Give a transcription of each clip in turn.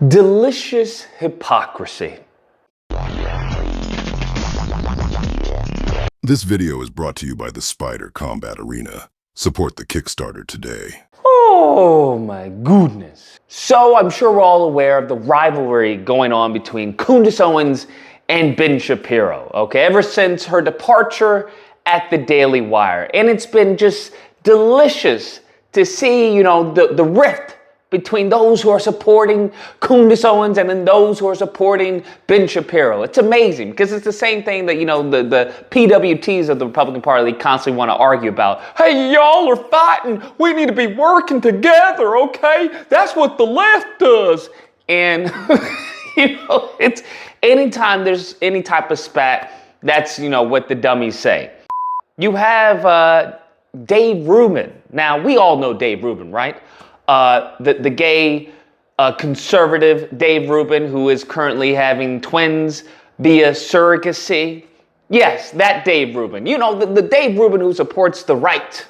Delicious hypocrisy. This video is brought to you by the Spider Combat Arena. Support the Kickstarter today. Oh my goodness. So I'm sure we're all aware of the rivalry going on between Candace Owens and Ben Shapiro, okay? Ever since her departure at the Daily Wire. And it's been just delicious to see, the rift between those who are supporting Candace Owens and then those who are supporting Ben Shapiro. It's amazing because it's the same thing that, the PWTs of the Republican Party constantly want to argue about. Hey, y'all are fighting. We need to be working together, okay? That's what the left does. And, it's anytime there's any type of spat, that's, what the dummies say. You have Dave Rubin. Now, we all know Dave Rubin, right? The gay conservative Dave Rubin, who is currently having twins via surrogacy. Yes, that Dave Rubin. The Dave Rubin who supports the right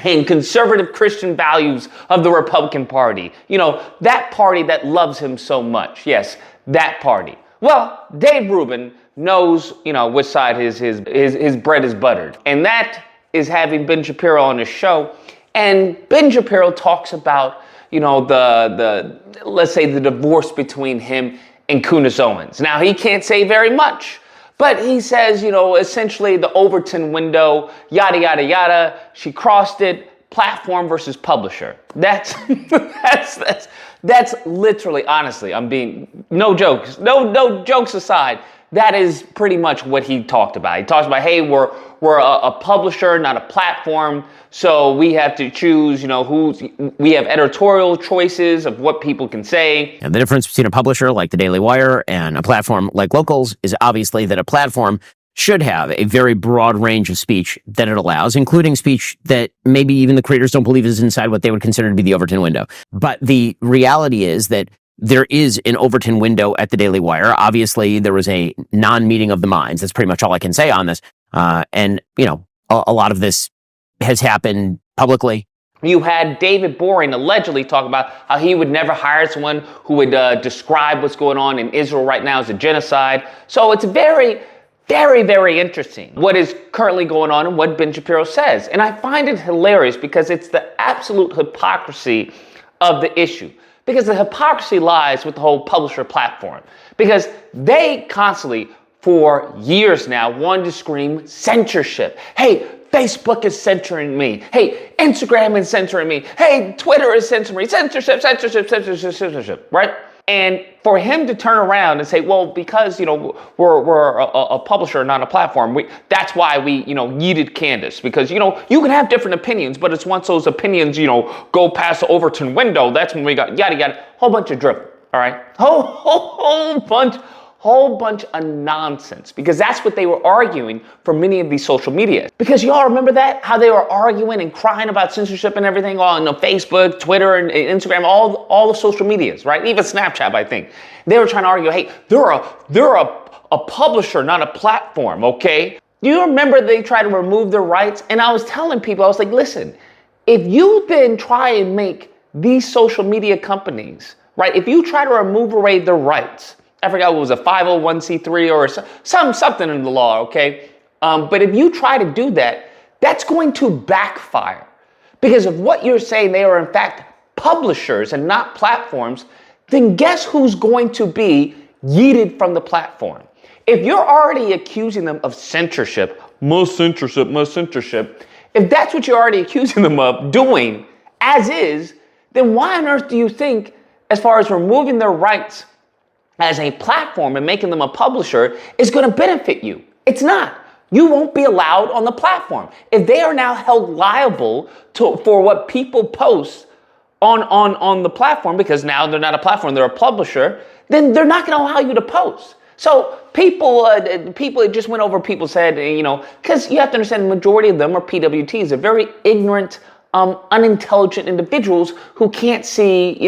and conservative Christian values of the Republican Party. That party that loves him so much. Yes, that party. Well, Dave Rubin knows, which side his bread is buttered. And that is having Ben Shapiro on his show. And Ben Shapiro talks about, let's say the divorce between him and Candace Owens. Now, he can't say very much, but he says, essentially the Overton window, yada, yada, yada. She crossed it, platform versus publisher. That's literally, honestly, no jokes aside. That is pretty much what he talked about. He talks about, hey, we're a publisher, not a platform. So we have to choose, we have editorial choices of what people can say. And the difference between a publisher like the Daily Wire and a platform like Locals is obviously that a platform should have a very broad range of speech that it allows, including speech that maybe even the creators don't believe is inside what they would consider to be the Overton window. But the reality is that there is an Overton window at the Daily Wire. Obviously, there was a non-meeting of the minds. That's pretty much all I can say on this. And a lot of this has happened publicly. You had David Boring allegedly talk about how he would never hire someone who would describe what's going on in Israel right now as a genocide. So it's very, very, very interesting what is currently going on and what Ben Shapiro says. And I find it hilarious because it's the absolute hypocrisy of the issue. Because the hypocrisy lies with the whole publisher platform. Because they constantly, for years now, wanted to scream censorship. Hey, Facebook is censoring me. Hey, Instagram is censoring me. Hey, Twitter is censoring me. Censorship, censorship, censorship, censorship, right? And for him to turn around and say, well, because, we're a publisher, not a platform, that's why we, yeeted Candace. Because, you can have different opinions, but it's once those opinions, go past the Overton window, that's when we got yada, yada, whole bunch of dribble, all right? Whole bunch of nonsense, because that's what they were arguing for many of these social media. Because y'all remember that? How they were arguing and crying about censorship and everything on Facebook, Twitter, and Instagram, all the social medias, right? Even Snapchat, I think. They were trying to argue, hey, they're a publisher, not a platform, okay? Do you remember they tried to remove their rights? And I was telling people, I was like, listen, if you then try and make these social media companies, right, if you try to remove away their rights, I forgot what it was, a 501c3 or something in the law, okay? But if you try to do that, that's going to backfire. Because of what you're saying, they are in fact publishers and not platforms, then guess who's going to be yeeted from the platform? If you're already accusing them of censorship, if that's what you're already accusing them of doing, as is, then why on earth do you think, as far as removing their rights as a platform and making them a publisher is going to benefit you? It's not. You won't be allowed on the platform. If they are now held liable for what people post on the platform, because now they're not a platform, they're a publisher, then they're not going to allow you to post. So people, it just went over people's head, because you have to understand the majority of them are PWTs. They're very ignorant, unintelligent individuals who can't see,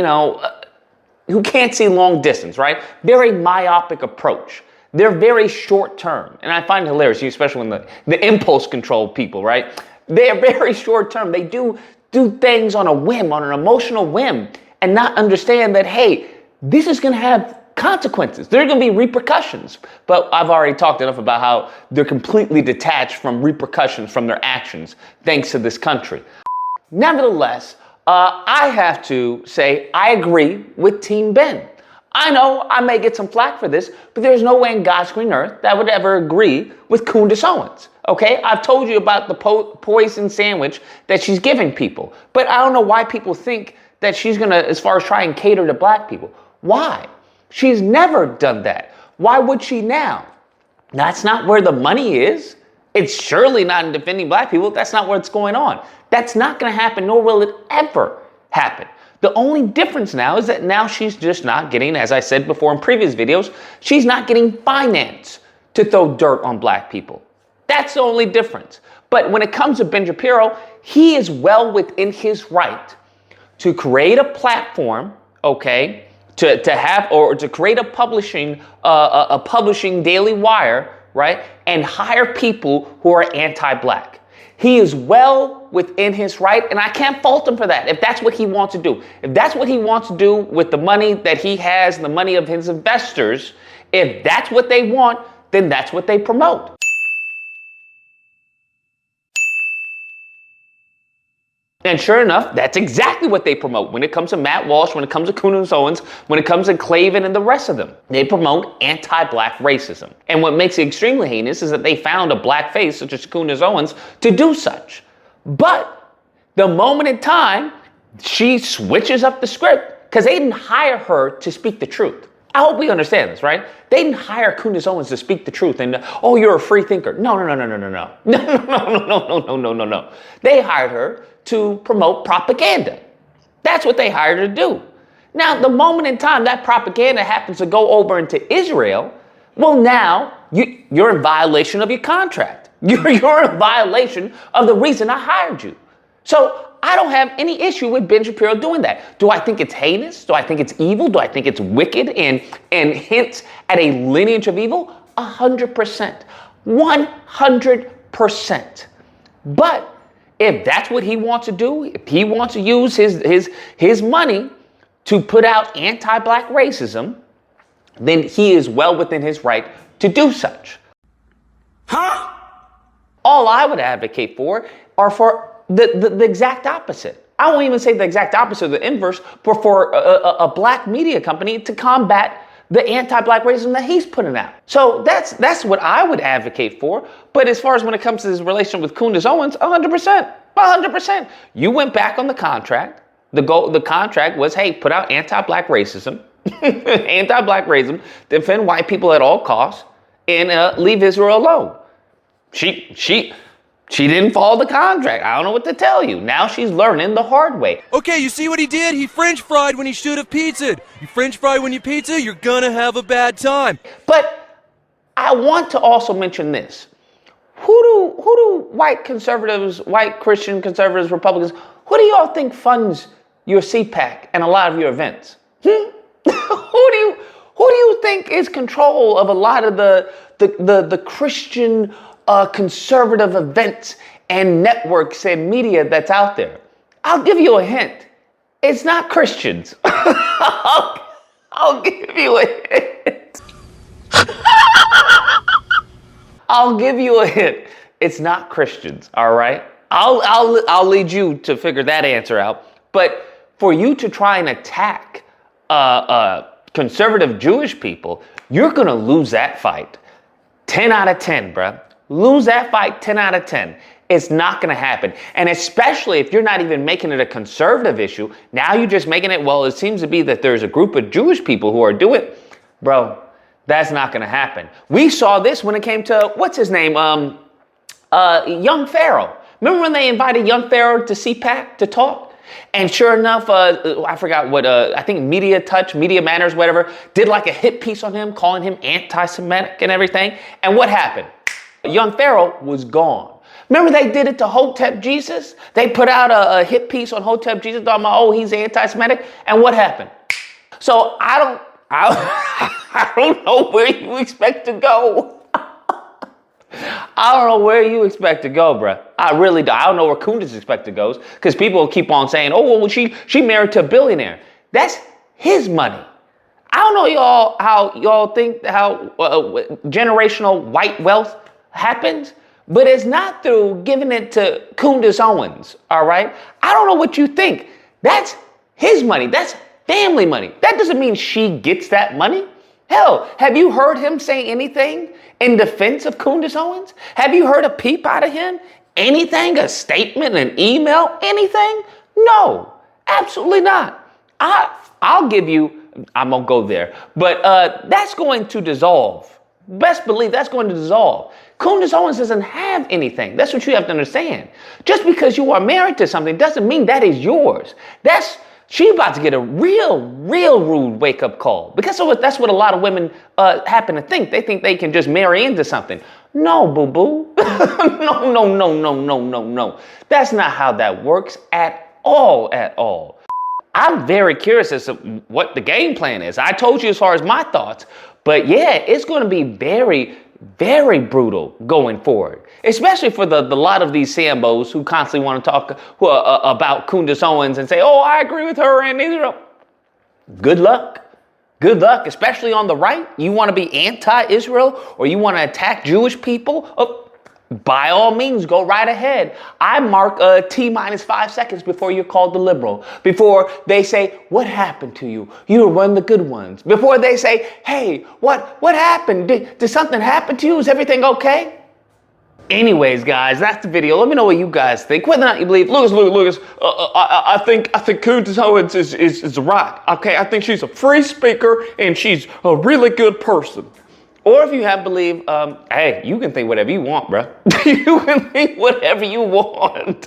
who can't see long distance, right? Very myopic approach. They're very short term. And I find it hilarious, especially when the impulse control people, right? They're very short term. They do things on a whim, on an emotional whim, and not understand that, hey, this is going to have consequences. There are going to be repercussions. But I've already talked enough about how they're completely detached from repercussions from their actions, thanks to this country. Nevertheless, I have to say I agree with Team Ben. I know I may get some flack for this, but there's no way in God's green earth that I would ever agree with Candace Owens. Okay, I've told you about the poison sandwich that she's giving people, but I don't know why people think that she's gonna, as far as try and cater to black people. Why? She's never done that. Why would she now? That's not where the money is. It's surely not in defending black people. That's not what's going on. That's not gonna happen, nor will it ever happen. The only difference now is that now she's just not getting, as I said before in previous videos, she's not getting finance to throw dirt on black people. That's the only difference. But when it comes to Ben Shapiro, he is well within his right to create a platform, okay, to have, or to create a publishing Daily Wire, right, and hire people who are anti-black. He is well within his right, and I can't fault him for that. If that's what he wants to do, if that's what he wants to do with the money that he has, the money of his investors, if that's what they want, then that's what they promote. And sure enough, that's exactly what they promote when it comes to Matt Walsh, when it comes to Candace Owens, when it comes to Clavin and the rest of them. They promote anti-black racism. And what makes it extremely heinous is that they found a black face, such as Candace Owens, to do such. But the moment in time, she switches up the script because they didn't hire her to speak the truth. I hope we understand this, right? They didn't hire Candace Owens to speak the truth and, oh, you're a free thinker. No. No. They hired her to promote propaganda. That's what they hired her to do. Now, the moment in time that propaganda happens to go over into Israel, well, now you're in violation of your contract. You're in violation of the reason I hired you. So I don't have any issue with Ben Shapiro doing that. Do I think it's heinous? Do I think it's evil? Do I think it's wicked and hints at a lineage of evil? 100%. 100%. But if that's what he wants to do, if he wants to use his money to put out anti-black racism, then he is well within his right to do such. Huh? All I would advocate for are for the exact opposite. I won't even say the exact opposite of the inverse, but for a black media company to combat the anti-black racism that he's putting out. So that's what I would advocate for. But as far as when it comes to his relationship with Candace Owens, 100%. 100%. You went back on the contract. The contract was, hey, put out anti-black racism, anti-black racism, defend white people at all costs, and leave Israel alone. She didn't follow the contract. I don't know what to tell you. Now she's learning the hard way. Okay, you see what he did? He French fried when he should have pizzaed. You French fry when you pizza, you're gonna have a bad time. But I want to also mention this. Who do white conservatives, white Christian conservatives, Republicans, who do y'all think funds your CPAC and a lot of your events? Who do you think is control of a lot of the Christian conservative events and networks and media that's out there? I'll give you a hint. It's not Christians. I'll give you a hint. I'll give you a hint. It's not Christians, all right? I'll lead you to figure that answer out. But for you to try and attack conservative Jewish people, you're gonna lose that fight. 10 out of 10, bruh. Lose that fight 10 out of 10. It's not going to happen. And especially if you're not even making it a conservative issue, now you're just making it, well, it seems to be that there's a group of Jewish people who are doing it. Bro, that's not going to happen. We saw this when it came to, what's his name? Young Pharaoh. Remember when they invited Young Pharaoh to CPAC to talk? And sure enough, I forgot what, I think Media Touch, Media Matters, whatever, did like a hit piece on him, calling him anti-Semitic and everything. And what happened? Young Pharaoh was gone. Remember they did it to Hotep Jesus? They put out a hit piece on Hotep Jesus talking about, oh, he's anti-Semitic. And what happened? So I don't know where you expect to go. I don't know where you expect to go, bruh. I really do. I don't know where Coondace expect to go, because people keep on saying, oh, well, she married to a billionaire. That's his money. I don't know how y'all think how generational white wealth happens, but it's not through giving it to Candace Owens, all right? I don't know what you think. That's his money. That's family money. That doesn't mean she gets that money. Hell, have you heard him say anything in defense of Candace Owens? Have you heard a peep out of him? Anything? A statement, an email, anything? No, absolutely not. I'll give you, I won't go there, but that's going to dissolve. Best believe that's going to dissolve. Candace Owens doesn't have anything. That's what you have to understand. Just because you are married to something doesn't mean that is yours. She's about to get a real rude wake-up call. Because that's what a lot of women happen to think. They think they can just marry into something. No, boo-boo. No. That's not how that works at all. I'm very curious as to what the game plan is. I told you as far as my thoughts. But yeah, it's going to be very, very brutal going forward. Especially for the lot of these Sambos who constantly want to talk about Candace Owens and say, oh, I agree with her and Israel. Good luck. Good luck, especially on the right. You want to be anti-Israel or you want to attack Jewish people? Oh, by all means, go right ahead. I mark T-5 seconds before you're called the liberal. Before they say, what happened to you? You were one of the good ones. Before they say, hey, what happened? Did something happen to you? Is everything okay? Anyways, guys, that's the video. Let me know what you guys think. Whether or not you believe, Lucas, I think Candace Owens is right. Okay, I think she's a free speaker and she's a really good person. Or if you have believe, hey, you can think whatever you want, bro. You can think whatever you want.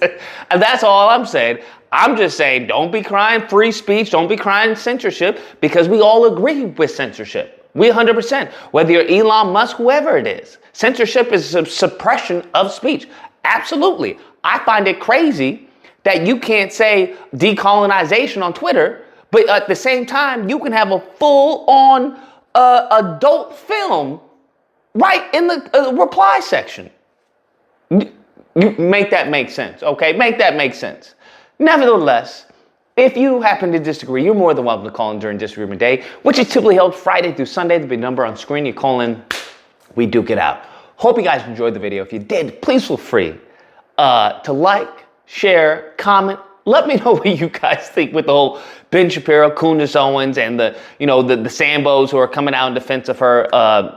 And that's all I'm saying. I'm just saying, don't be crying free speech. Don't be crying censorship because we all agree with censorship. We 100%. Whether you're Elon Musk, whoever it is. Censorship is a suppression of speech. Absolutely. I find it crazy that you can't say decolonization on Twitter, but at the same time, you can have a full-on adult film right in the reply section. You make that make sense, okay? Make that make sense. Nevertheless, if you happen to disagree, you're more than welcome to call in during Disagreement Day, which is typically held Friday through Sunday. The big number on screen, you call in, we duke it out. Hope you guys enjoyed the video. If you did, please feel free to like, share, comment. Let me know what you guys think with the whole Ben Shapiro, Candace Owens, and the Sambos who are coming out in defense of her.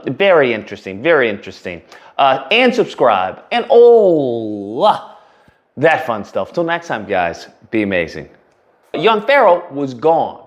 Very interesting, very interesting. And subscribe and all that fun stuff. Till next time, guys, be amazing. Young Pharaoh was gone.